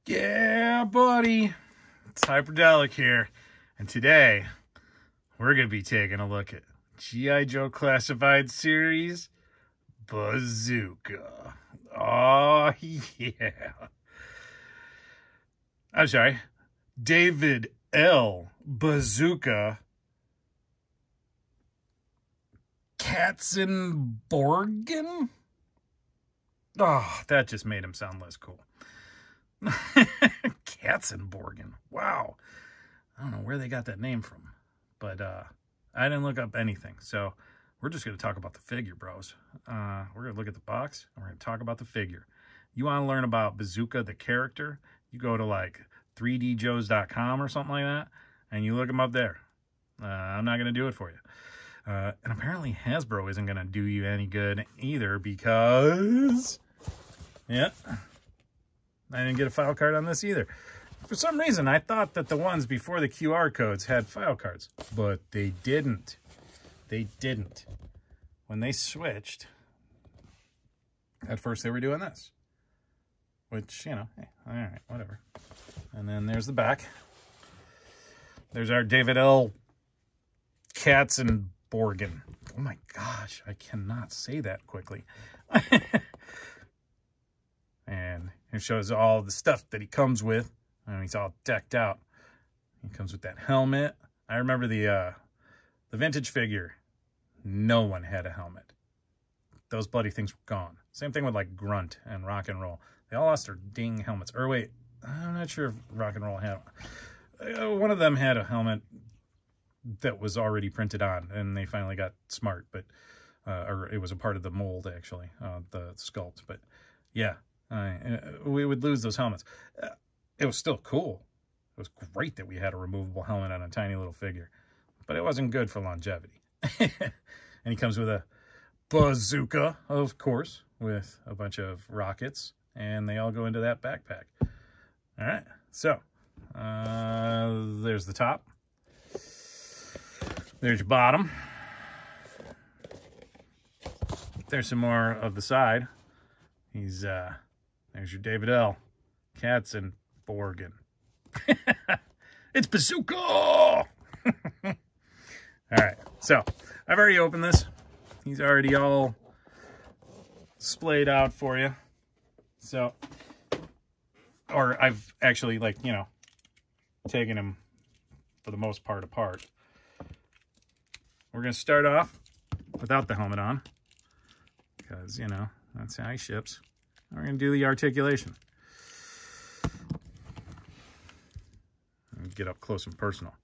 Yeah, buddy. It's Hyperdelic here. And today, we're going to be taking a look at G.I. Joe Classified Series Bazooka. Oh, yeah. I'm sorry. David L. Bazooka Katzenborgen? Oh, that just made him sound less cool. Katzenborgen. Wow. I don't know where they got that name from, but I didn't look up anything. So we're just going to talk about the figure, bros. We're going to look at the box, and we're going to talk about the figure. You want to learn about Bazooka, the character? You go to like 3djoes.com or something like that, and you look him up there. I'm not going to do it for you. And apparently Hasbro isn't going to do you any good either because... yeah. I didn't get a file card on this either. For some reason, I thought that the ones before the QR codes had file cards, but they didn't. They didn't. When they switched, at first they were doing this, which, you know, hey, all right, whatever. And then there's the back. There's our David L. Katzenborgen. Oh my gosh, I cannot say that quickly. And it shows all the stuff that he comes with. And he's all decked out. He comes with that helmet. I remember the vintage figure. No one had a helmet. Those bloody things were gone. Same thing with like Grunt and Rock and Roll. They all lost their ding helmets. Or wait, I'm not sure if Rock and Roll had one of them had a helmet that was already printed on, and they finally got smart. But or it was a part of the mold actually, the sculpt. But yeah. We would lose those helmets. It was still cool. It was great that we had a removable helmet on a tiny little figure, but it wasn't good for longevity. And he comes with a bazooka, of course, with a bunch of rockets, and they all go into that backpack. All right, so there's the top. There's your bottom. There's some more of the side. He's there's your David L. Katzenborgen. It's Bazooka! All right, so I've already opened this. He's already all splayed out for you. So, or I've actually, like, you know, taken him for the most part apart. We're going to start off without the helmet on because, you know, that's how he ships. We're going to do the articulation. Get up close and personal.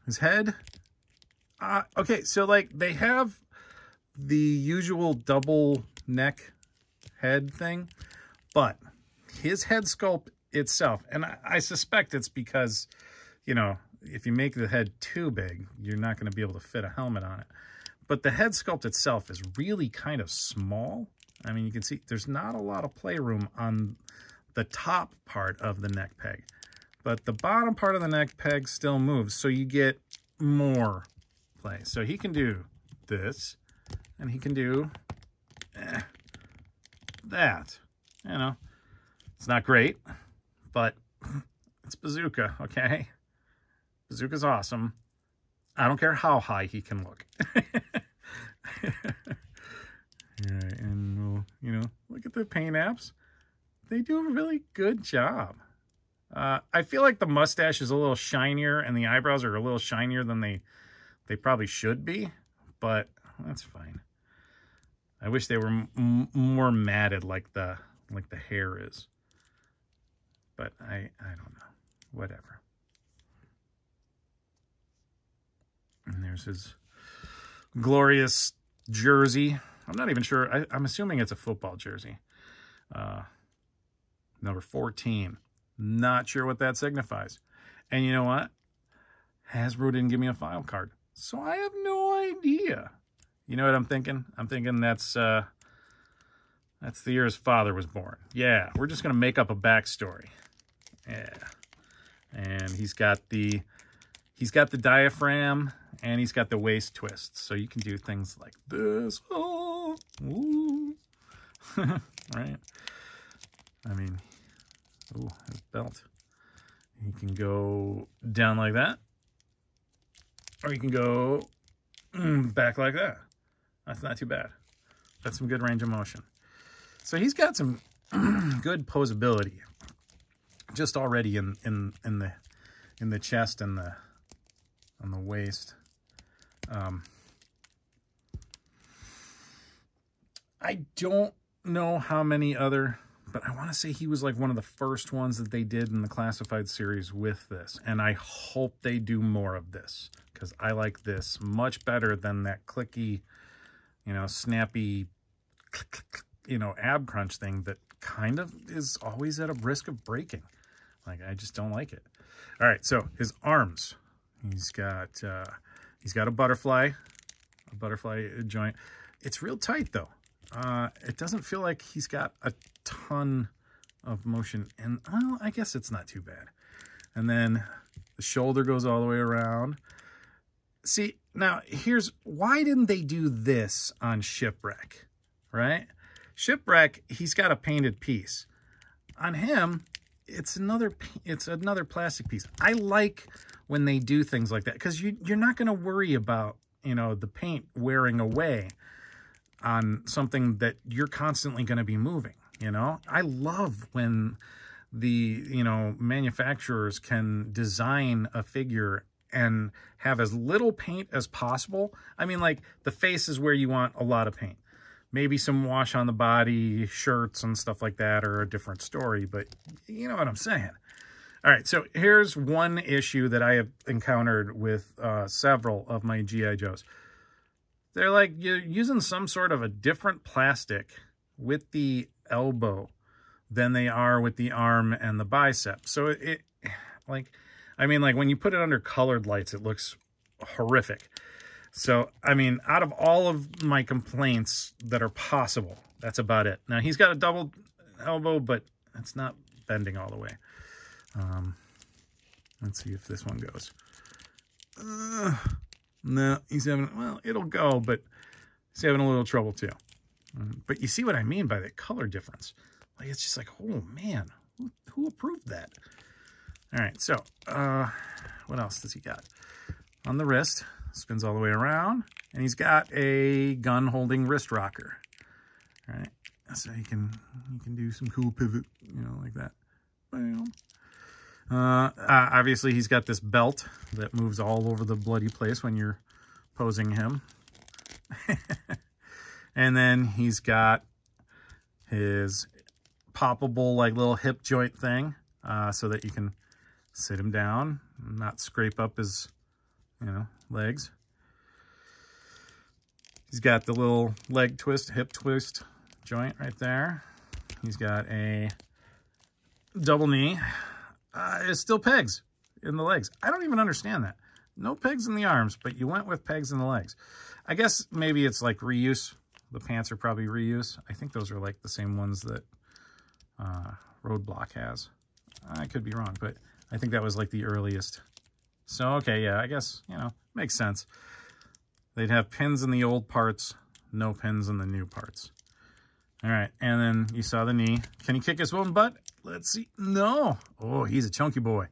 His head. Okay, so like they have the usual double neck head thing, but his head sculpt itself, and I suspect it's because, you know, if you make the head too big, you're not going to be able to fit a helmet on it. But the head sculpt itself is really kind of small. I mean, you can see there's not a lot of playroom on the top part of the neck peg. But the bottom part of the neck peg still moves, so you get more play. So he can do this, and he can do that. You know, it's not great, but it's Bazooka, okay? Bazooka's awesome. I don't care how high he can look. Alright, and we'll, you know, look at the paint apps. They do a really good job. I feel like the mustache is a little shinier and the eyebrows are a little shinier than they probably should be, but that's fine. I wish they were more matted like the hair is. But I don't know. Whatever. And there's his glorious jersey. I'm not even sure. I'm assuming it's a football jersey. Number 14. Not sure what that signifies. And you know what? Hasbro didn't give me a file card. So I have no idea. You know what I'm thinking? I'm thinking that's the year his father was born. Yeah, we're just going to make up a backstory. Yeah. And he's got the diaphragm and he's got the waist twists. So you can do things like this. Oh, ooh. Right? I mean, Ooh, his belt. He can go down like that. Or you can go back like that. That's not too bad. That's some good range of motion. So he's got some good posability just already in the chest and on the waist. I don't know how many other, but I want to say he was like one of the first ones that they did in the Classified series with this. And I hope they do more of this, because I like this much better than that clicky, you know, snappy, you know, ab crunch thing that kind of is always at a risk of breaking. Like, I just don't like it. All right, so his arms. He's got a butterfly joint. It's real tight though. It doesn't feel like he's got a ton of motion, and well, I guess it's not too bad. And then the shoulder goes all the way around. See, now here's why didn't they do this on Shipwreck, right? Shipwreck, he's got a painted piece. On him, it's another plastic piece. I like when they do things like that, because you're not going to worry about, you know, the paint wearing away on something that you're constantly going to be moving, you know? I love when the, you know, manufacturers can design a figure and have as little paint as possible. I mean, like, the face is where you want a lot of paint. Maybe some wash on the body, shirts and stuff like that are a different story, but you know what I'm saying. All right, so here's one issue that I have encountered with several of my G.I. Joes. They're like, you're using some sort of a different plastic with the elbow than they are with the arm and the bicep. So it like, I mean, like when you put it under colored lights, it looks horrific. So, I mean, out of all of my complaints that are possible, that's about it. Now, he's got a double elbow, but it's not bending all the way. Let's see if this one goes. No, he's having, well, it'll go, but he's having a little trouble too. But you see what I mean by that color difference. Like, it's just like, oh man, who approved that? All right, so what else does he got? On the wrist, spins all the way around, and he's got a gun holding wrist rocker. All right, so he can do some cool pivot, you know, like that. Bam. Obviously, he's got this belt that moves all over the bloody place when you're posing him. And then he's got his poppable, like, little hip joint thing so that you can sit him down and not scrape up his, you know, legs. He's got the little leg twist, hip twist joint right there. He's got a double knee. It's still pegs in the legs. I don't even understand that. No pegs in the arms, but you went with pegs in the legs. I guess maybe it's like reuse. The pants are probably reuse. I think those are like the same ones that Roadblock has. I could be wrong, but I think that was like the earliest. So, okay, yeah, I guess, you know, makes sense. They'd have pins in the old parts, no pins in the new parts. All right, and then you saw the knee. Can he kick his own butt? Let's see. No. Oh, he's a chunky boy.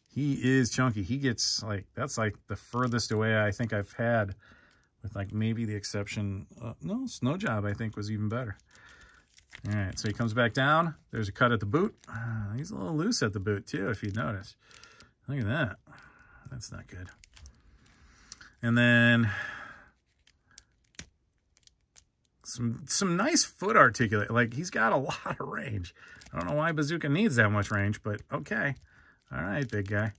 He is chunky. He gets, like, that's like the furthest away I think I've had, with like maybe the exception. No, Snow Job I think was even better. All right, so he comes back down. There's a cut at the boot. He's a little loose at the boot too, if you notice. Look at that. That's not good. And then some nice foot articulate. Like, he's got a lot of range. I don't know why Bazooka needs that much range, but okay. All right, big guy.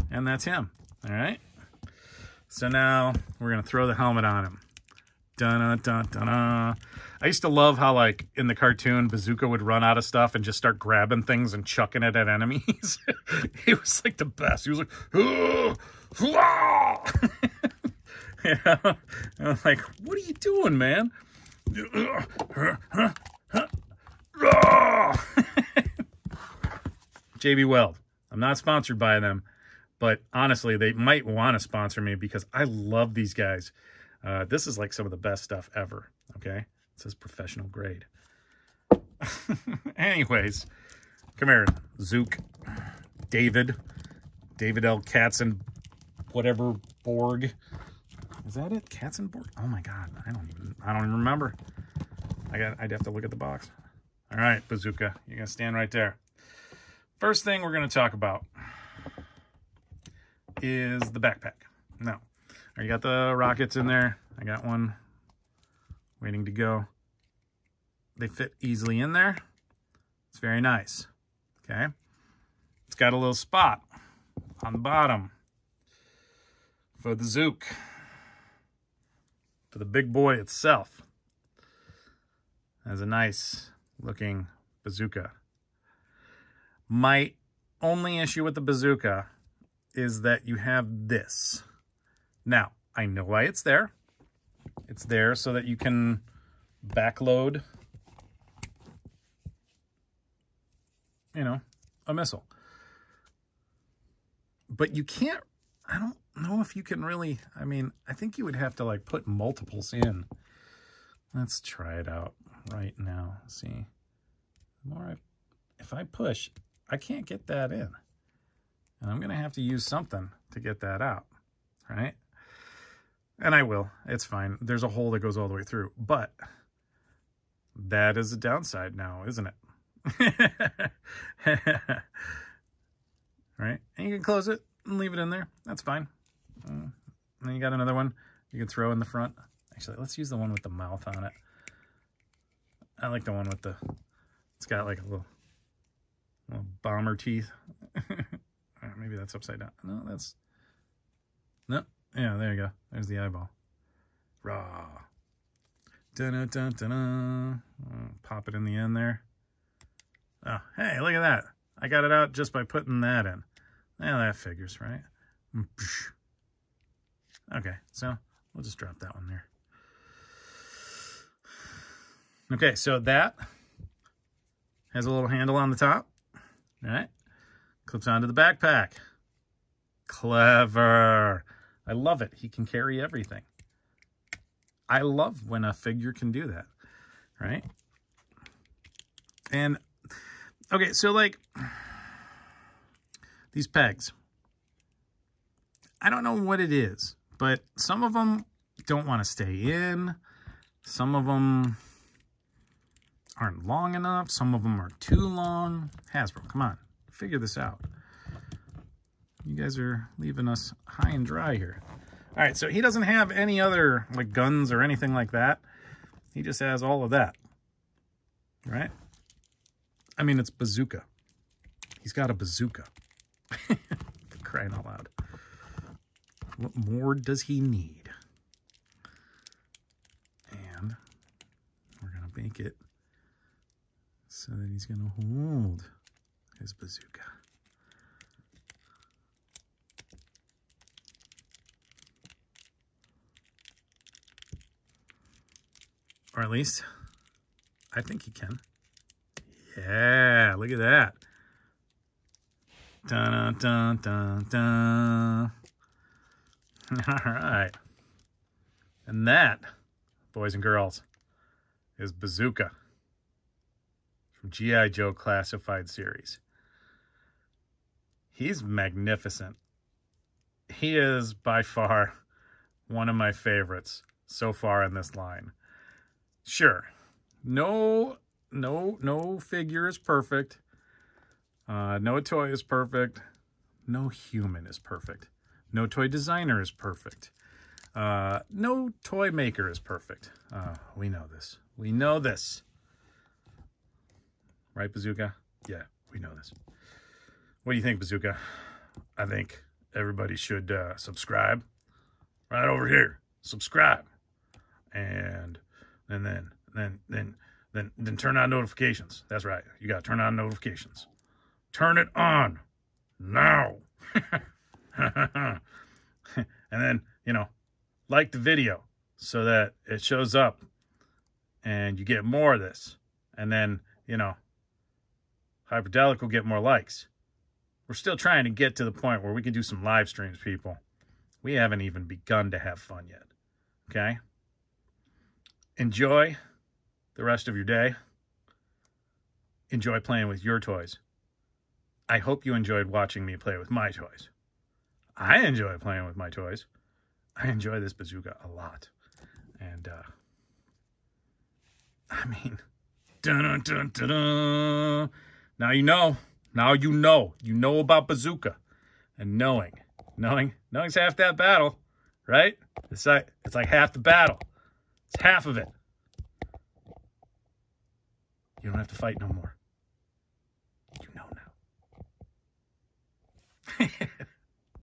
And that's him. All right. So now we're going to throw the helmet on him. Dun-dun-dun-dun-dun. I used to love how, like, in the cartoon, Bazooka would run out of stuff and just start grabbing things and chucking it at enemies. He was, like, the best. He was like, oh, you know? I'm like, what are you doing, man? JB Weld. I'm not sponsored by them, but honestly, they might want to sponsor me because I love these guys. This is like some of the best stuff ever, okay? It says professional grade. Anyways, Come here, Zook. David L. Katzen, whatever Borg. Is that it? Katzenborg? Oh my God, I don't even remember. I'd have to look at the box. All right, Bazooka, you're gonna stand right there. First thing we're gonna talk about is the backpack. Now, you got the rockets in there. I got one waiting to go. They fit easily in there. It's very nice. Okay. It's got a little spot on the bottom for the Zook, for the big boy itself. Has a nice looking bazooka. My only issue with the bazooka is that you have this. Now, I know why it's there. It's there so that you can backload, you know, a missile. But you can't, I don't know if you can really, I mean, I think you would have to like put multiples in. Let's try it out right now. See, if I push, I can't get that in. And I'm going to have to use something to get that out, right? And I will. It's fine. There's a hole that goes all the way through. But that is a downside now, isn't it? Right? And you can close it and leave it in there. That's fine. And then you got another one you can throw in the front. Actually, let's use the one with the mouth on it. I like the one with the, it's got like a little bomber teeth. Maybe that's upside down. No, that's, no. Yeah, there you go. There's the eyeball. Raw. Dun-dun-dun-dun-dun. Pop it in the end there. Oh, hey, look at that. I got it out just by putting that in. Yeah, that figures, right? Okay, so we'll just drop that one there. Okay, so that has a little handle on the top. All right. Clips onto the backpack. Clever. I love it. He can carry everything. I love when a figure can do that, right? And, okay, so like, these pegs. I don't know what it is, but some of them don't want to stay in. Some of them aren't long enough. Some of them are too long. Hasbro, come on, figure this out. You guys are leaving us high and dry here. All right, so he doesn't have any other like guns or anything like that. He just has all of that, right? I mean, it's bazooka. He's got a bazooka. For crying out loud. What more does he need? And we're going to make it so that he's going to hold his bazooka. Or at least, I think he can. Yeah, look at that. Dun, dun, dun, dun. All right. And that, boys and girls, is Bazooka from G.I. Joe Classified Series. He's magnificent. He is by far one of my favorites so far in this line. Sure, no figure is perfect. No toy is perfect. No human is perfect. No toy designer is perfect. No toy maker is perfect. We know this. We know this. Right, Bazooka? Yeah, we know this. What do you think, Bazooka? I think everybody should subscribe. Right over here. Subscribe. And then turn on notifications. That's right. You got to turn on notifications. Turn it on now. And then, you know, like the video so that it shows up and you get more of this. And then, you know, Hyperdelic will get more likes. We're still trying to get to the point where we can do some live streams, people. We haven't even begun to have fun yet. Okay? Enjoy the rest of your day. Enjoy playing with your toys. I hope you enjoyed watching me play with my toys. I enjoy playing with my toys. I enjoy this bazooka a lot. And, I mean, dun, dun, dun, dun. Now you know. Now you know. You know about bazooka. And knowing's half that battle, right? It's like half the battle. It's half of it. You don't have to fight no more. You know now.